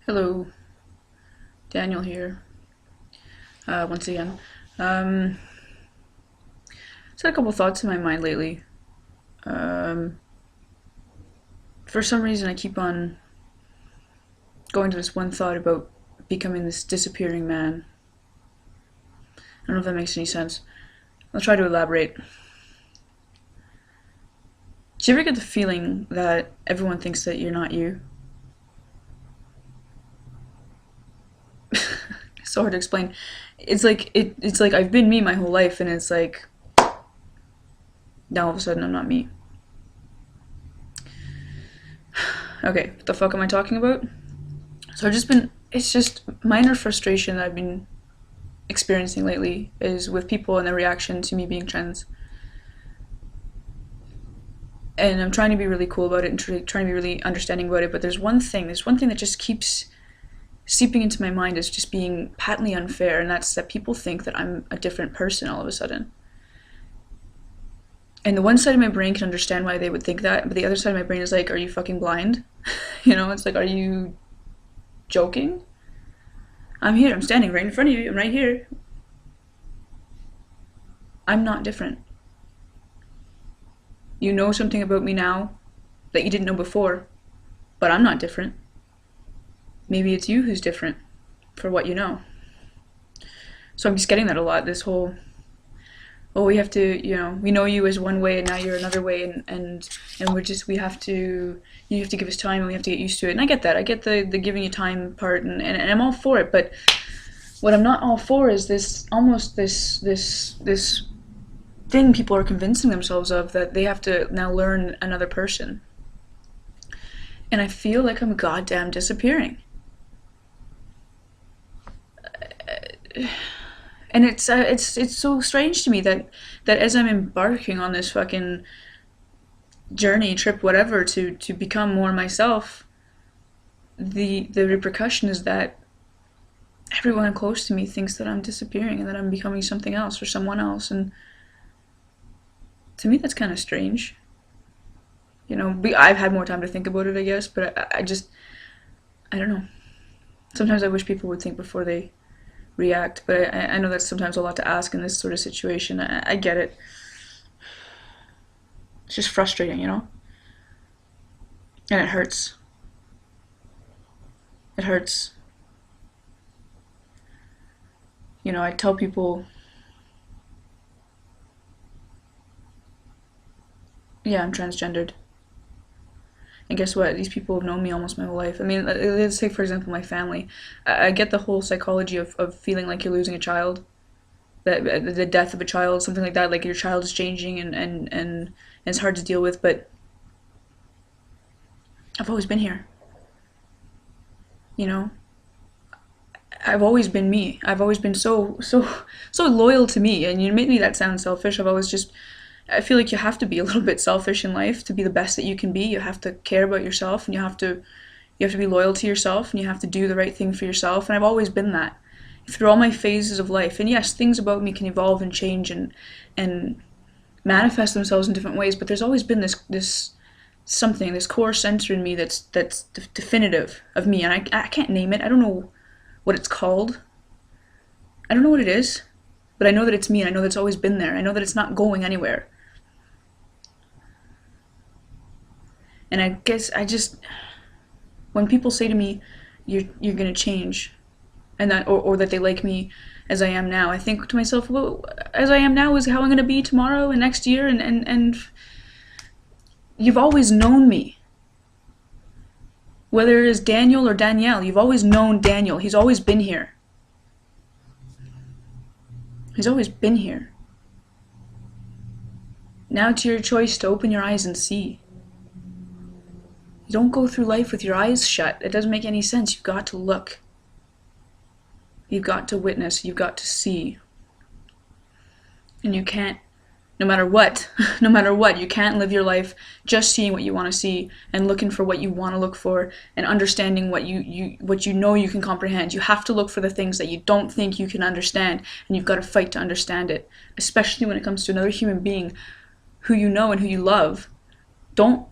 Hello, Daniel here, once again. Um, just had a couple thoughts in my mind lately. Um, for some reason, I keep on going to this one thought about becoming this disappearing man. I don't know if that makes any sense. I'll try to elaborate. Do you ever get the feeling that everyone thinks that you're not you? It's so hard to explain. It's like I've been me my whole life, and it's like now all of a sudden I'm not me. Okay, what the fuck am I talking about? So I've just been. It's just minor frustration that I've been experiencing lately is with people and their reaction to me being trans. And I'm trying to be really cool about it and trying to be really understanding about it. But there's one thing that just keeps seeping into my mind as just being patently unfair, and that's that people think that I'm a different person all of a sudden. And the one side of my brain can understand why they would think that, but the other side of my brain is like, are you fucking blind? It's like, are you joking? I'm here, I'm standing right in front of you, I'm right here. I'm not different. You know something about me now that you didn't know before, but I'm not different. Maybe it's you who's different for what you know. So I'm just getting that a lot, this whole, oh, we have to, we know you as one way and now you're another way, and we have to, you have to give us time and we have to get used to it. And I get that. I get the giving you time part, and I'm all for it, but what I'm not all for is this thing people are convincing themselves of, that they have to now learn another person. And I feel like I'm goddamn disappearing. And it's so strange to me that as I'm embarking on this fucking journey, trip, whatever, to become more myself, the repercussion is that everyone close to me thinks that I'm disappearing and that I'm becoming something else or someone else, and to me that's kind of strange. I've had more time to think about it, I guess, but I don't know. Sometimes I wish people would think before they react, but I know that's sometimes a lot to ask in this sort of situation. I get it. It's just frustrating, and it hurts. It hurts. I tell people, yeah, I'm transgendered. And guess what? These people have known me almost my whole life. I mean, let's take, for example, my family. I get the whole psychology of feeling like you're losing a child, that the death of a child, something like that, like your child is changing, and it's hard to deal with, but I've always been here. You know? I've always been me. I've always been so loyal to me, and maybe that sounds selfish. I feel like you have to be a little bit selfish in life to be the best that you can be. You have to care about yourself, and you have to be loyal to yourself, and you have to do the right thing for yourself. And I've always been that through all my phases of life. And yes, things about me can evolve and change and manifest themselves in different ways. But there's always been this something, this core center in me that's definitive of me. And I can't name it. I don't know what it's called. I don't know what it is, but I know that it's me, and I know that it's always been there. I know that it's not going anywhere. And I guess when people say to me, you're gonna change, and that or that they like me as I am now, I think to myself, well, as I am now is how I'm gonna be tomorrow and next year, and you've always known me. Whether it is Daniel or Danielle, you've always known Daniel. He's always been here. He's always been here. Now it's your choice to open your eyes and see. You don't go through life with your eyes shut. It doesn't make any sense. You've got to look. You've got to witness. You've got to see. And you can't, no matter what, you can't live your life just seeing what you want to see and looking for what you want to look for and understanding what you know you can comprehend. You have to look for the things that you don't think you can understand, and you've got to fight to understand it, especially when it comes to another human being who you know and who you love. Don't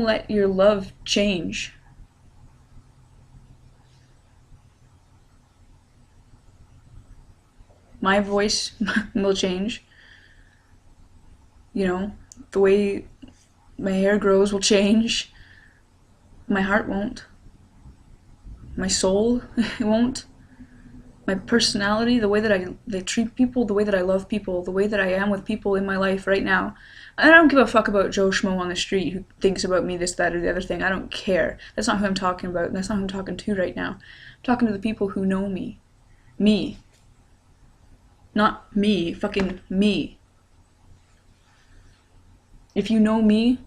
let your love change. My voice will change. You know, the way my hair grows will change. My heart won't. My soul won't. My personality, the way that they treat people, the way that I love people, the way that I am with people in my life right now. I don't give a fuck about Joe Schmo on the street who thinks about me this, that, or the other thing. I don't care. That's not who I'm talking about. That's not who I'm talking to right now. I'm talking to the people who know me. Me. Not me. Fucking me. If you know me,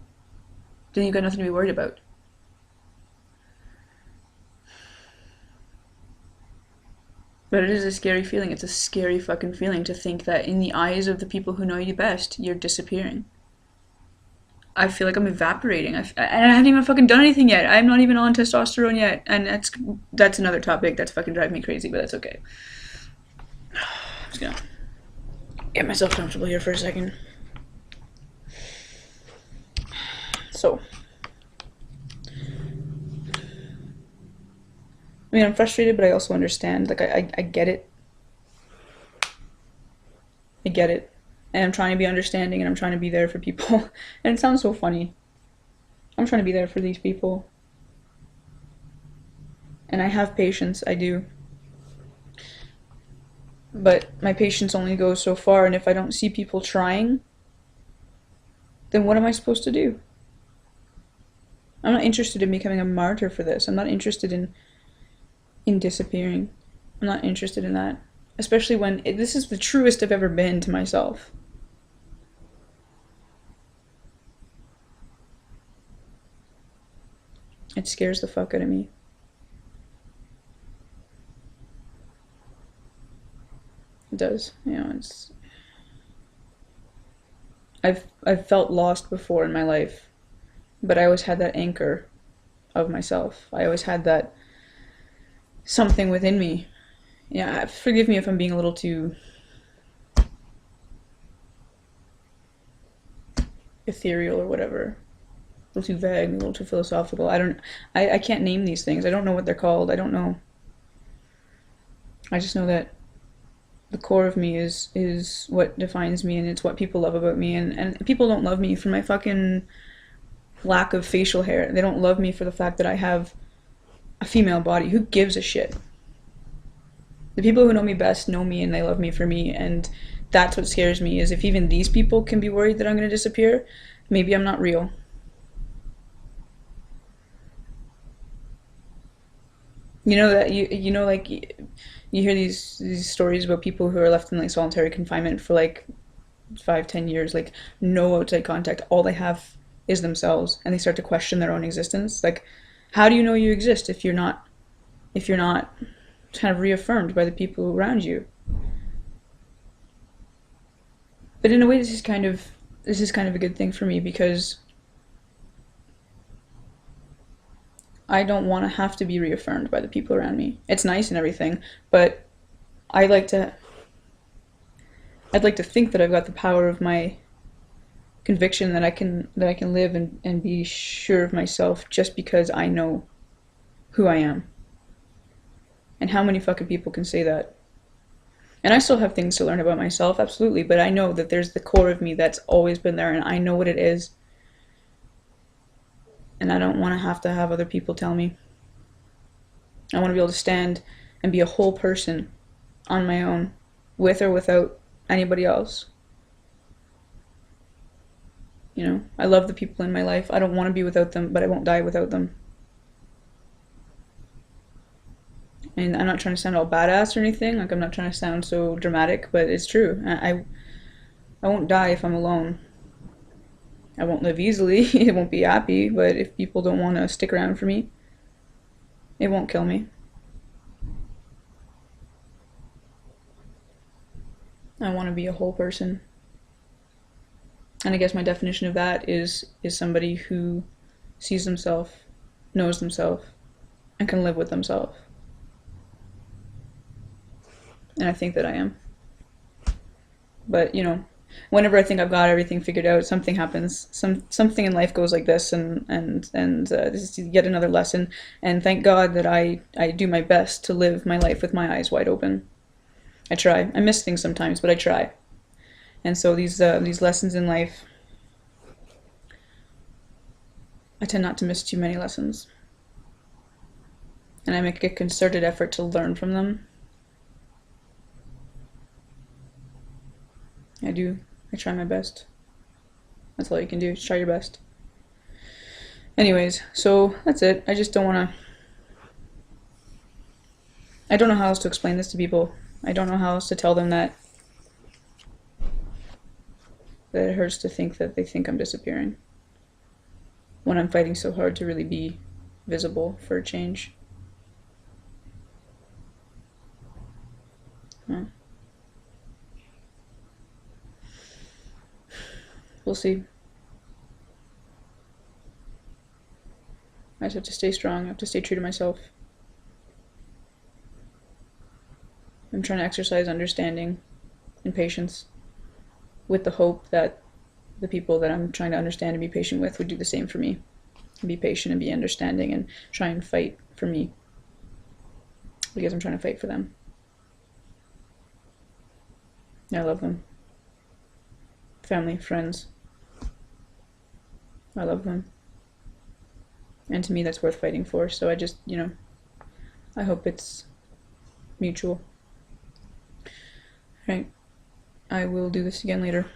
then you got nothing to be worried about. But it is a scary feeling. It's a scary fucking feeling to think that in the eyes of the people who know you best, you're disappearing. I feel like I'm evaporating. I haven't even fucking done anything yet. I'm not even on testosterone yet, and that's another topic that's fucking driving me crazy. But that's okay. I'm just gonna get myself comfortable here for a second. So, I mean, I'm frustrated, but I also understand. Like, I get it. I get it. And I'm trying to be understanding and I'm trying to be there for people. And it sounds so funny. I'm trying to be there for these people. And I have patience, I do. But my patience only goes so far, and if I don't see people trying, then what am I supposed to do? I'm not interested in becoming a martyr for this. I'm not interested in disappearing. I'm not interested in that. Especially when this is the truest I've ever been to myself. It scares the fuck out of me. It does. You know, it's I've felt lost before in my life, but I always had that anchor of myself. I always had that something within me. Yeah, forgive me if I'm being a little too ethereal or whatever. A little too vague, a little too philosophical. I can't name these things. I don't know what they're called. I don't know. I just know that the core of me is what defines me, and it's what people love about me, and people don't love me for my fucking lack of facial hair. They don't love me for the fact that I have a female body. Who gives a shit? The people who know me best know me and they love me for me, and that's what scares me, is if even these people can be worried that I'm going to disappear, maybe I'm not real. You know that you know like you hear these stories about people who are left in like solitary confinement for like 5, 10 years, like no outside contact. All they have is themselves, and they start to question their own existence. Like, how do you know you exist if you're not kind of reaffirmed by the people around you? But in a way, this is kind of a good thing for me, because I don't want to have to be reaffirmed by the people around me. It's nice and everything, but I like to I'd like to think that I've got the power of my conviction, that I can live and be sure of myself just because I know who I am. And how many fucking people can say that? And I still have things to learn about myself, absolutely, but I know that there's the core of me that's always been there, and I know what it is. And I don't want to have other people tell me. I want to be able to stand and be a whole person on my own, with or without anybody else. You know, I love the people in my life. I don't want to be without them, but I won't die without them. And I'm not trying to sound all badass or anything. Like, I'm not trying to sound so dramatic, but it's true. I won't die if I'm alone. I won't live easily. It won't be happy, but if people don't want to stick around for me, it won't kill me. I want to be a whole person. And I guess my definition of that is somebody who sees themselves, knows themselves, and can live with themselves. And I think that I am. But, you know, whenever I think I've got everything figured out, something happens. Something in life goes like this, and this is yet another lesson. And thank God that I do my best to live my life with my eyes wide open. I try. I miss things sometimes, but I try. And so these lessons in life, I tend not to miss too many lessons, and I make a concerted effort to learn from them. I do. I try my best. That's all you can do. Just try your best. Anyways, so that's it. I just don't want to. I don't know how else to explain this to people. I don't know how else to tell them that it hurts to think that they think I'm disappearing when I'm fighting so hard to really be visible for a change. Well, we'll see. I just have to stay strong. I have to stay true to myself. I'm trying to exercise understanding and patience with the hope that the people that I'm trying to understand and be patient with would do the same for me. And be patient and be understanding and try and fight for me because I'm trying to fight for them. I love them. Family, friends. I love them. And to me, that's worth fighting for. So I just, I hope it's mutual. Right. I will do this again later.